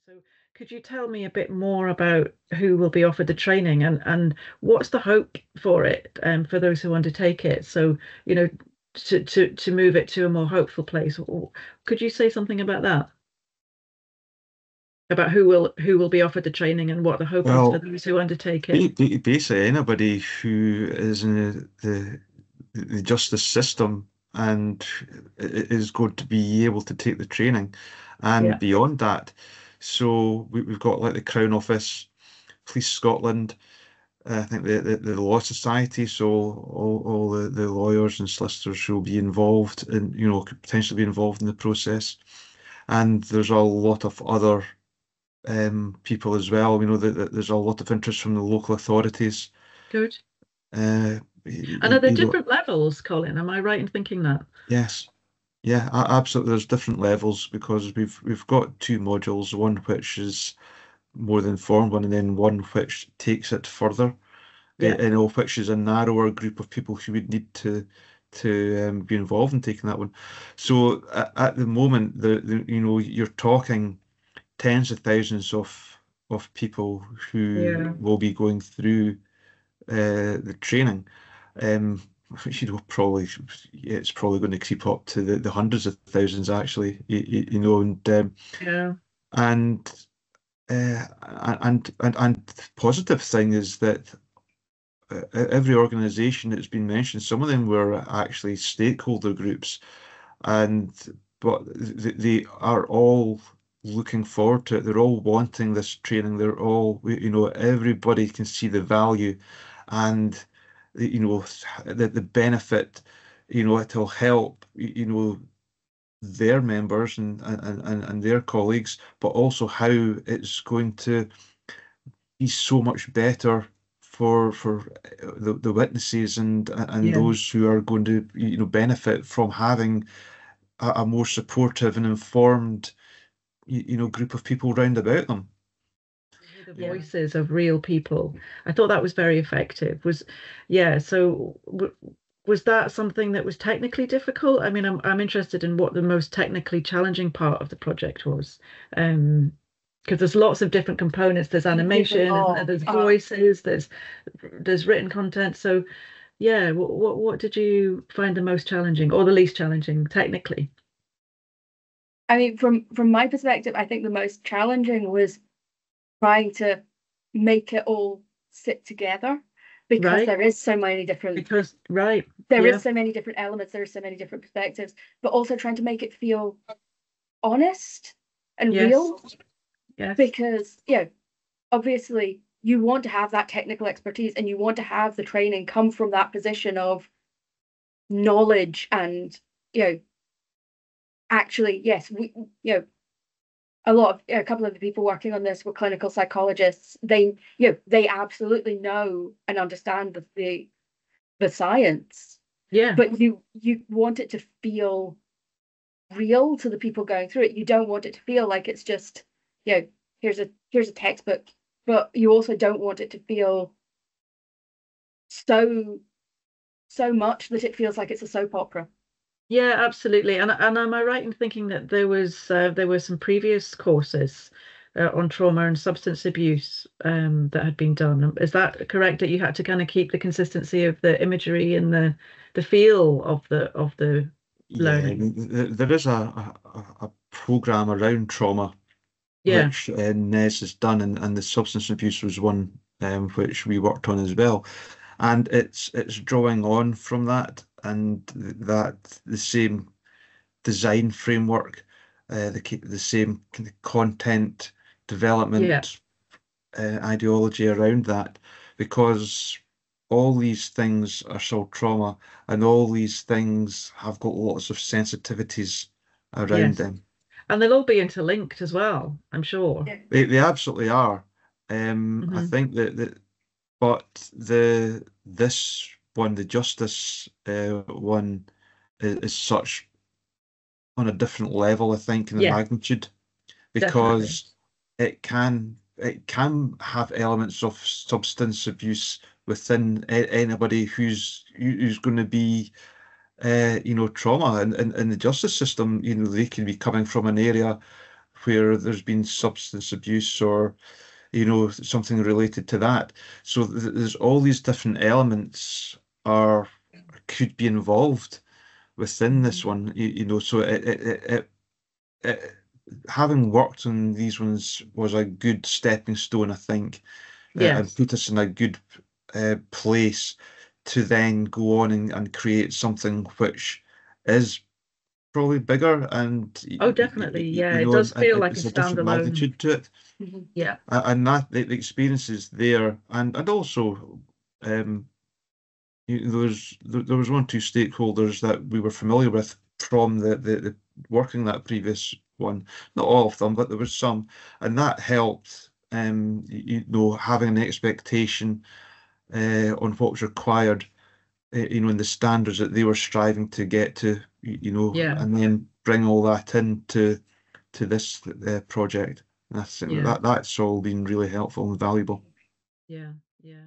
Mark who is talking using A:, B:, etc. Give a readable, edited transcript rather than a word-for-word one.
A: So could you tell me a bit more about who will be offered the training and what's the hope for it for those who undertake it? So, you know, to move it to a more hopeful place. Could you say something about that? About who will be offered the training and what the hope is for
B: Well,
A: those who undertake it?
B: basically anybody who is in the justice system and is going to be able to take the training and
A: Yeah.
B: beyond that. So we've got like the Crown Office, Police Scotland, I think the Law Society, so all the lawyers and solicitors who will be involved in, could potentially be involved in the process. And there's a lot of other people as well. We know that there's a lot of interest from the local authorities.
A: Good.
B: Uh,
A: And are there different levels, Colin? Am I right in thinking that?
B: yes, yeah, absolutely. There's different levels because we've got two modules, one which is more the informed one, and then one which takes it further,
A: Yeah.
B: and all which is a narrower group of people who would need to be involved in taking that one. So at the moment, you're talking tens of thousands of people who
A: Yeah.
B: will be going through the training. Um, probably it's probably going to creep up to the hundreds of thousands actually.
A: Yeah.
B: And and the positive thing is that every organisation that's been mentioned, some of them were actually stakeholder groups, and but they are all looking forward to it. They're all wanting this training. They're all, everybody can see the value and the benefit. It'll help, their members and their colleagues, but also how it's going to be so much better for the witnesses and
A: Yeah.
B: those who are going to benefit from having a more supportive and informed group of people round about them.
A: Hear the voices of real people. I thought that was very effective. Yeah. So was that something that was technically difficult? I mean, I'm interested in what the most technically challenging part of the project was. Because there's lots of different components. There's animation, isn't there? There's voices, there's written content. So yeah, what did you find the most challenging or the least challenging technically?
C: I mean, from my perspective, I think the most challenging was trying to make it all sit together because
A: Right.
C: there is so many different
A: Right.
C: there
A: Yeah.
C: is so many different elements, there are so many different perspectives, but also trying to make it feel honest and
A: Yes.
C: real
A: Yes.
C: because obviously you want to have that technical expertise and you want to have the training come from that position of knowledge and actually, yes, we a couple of the people working on this were clinical psychologists. They absolutely know and understand the science.
A: Yeah.
C: But you want it to feel real to the people going through it. You don't want it to feel like it's just, here's a textbook, but you also don't want it to feel so much that it feels like it's a soap opera.
A: Yeah, absolutely. And am I right in thinking that there were some previous courses on trauma and substance abuse that had been done? Is that correct that you had to kind of keep the consistency of the imagery and the feel of the
B: Yeah, I
A: learning?
B: mean, there is a program around trauma
A: Yeah.
B: which NES has done, and the substance abuse was one which we worked on as well. And it's drawing on from that and that the same design framework, the same kind of content
A: Yeah.
B: development ideology around that, because all these things are still trauma, and all these things have got lots of sensitivities around
A: Yes.
B: them.
A: And they'll all be interlinked as well, I'm sure.
C: Yeah.
B: They absolutely are. I
A: Hmm.
B: think but this one, the justice one, is such on a different level, I think, in the
A: Yeah,
B: magnitude,
A: definitely.
B: because it can have elements of substance abuse within anybody who's going to be trauma, and in the justice system, they can be coming from an area where there's been substance abuse or, you know, something related to that. So there's all these different elements could be involved within this one, you know, so it having worked on these ones was a good stepping stone, I think, and
A: Yes.
B: put us in a good place to then go on and create something which is probably bigger and
A: Oh, definitely. Yeah,
B: you
A: it
B: know,
A: does feel like a
B: it's a different
A: standalone.
B: magnitude to it.
A: Yeah.
B: And that the experiences there, and also there was one or two stakeholders that we were familiar with from the working that previous one. Not all of them, but there was some, and that helped. You know, having an expectation on what was required, you know, in the standards that they were striving to get to, you know,
A: Yeah.
B: and then bring all that into this project. And I think
A: Yeah.
B: that's all been really helpful and valuable.
A: Yeah. Yeah.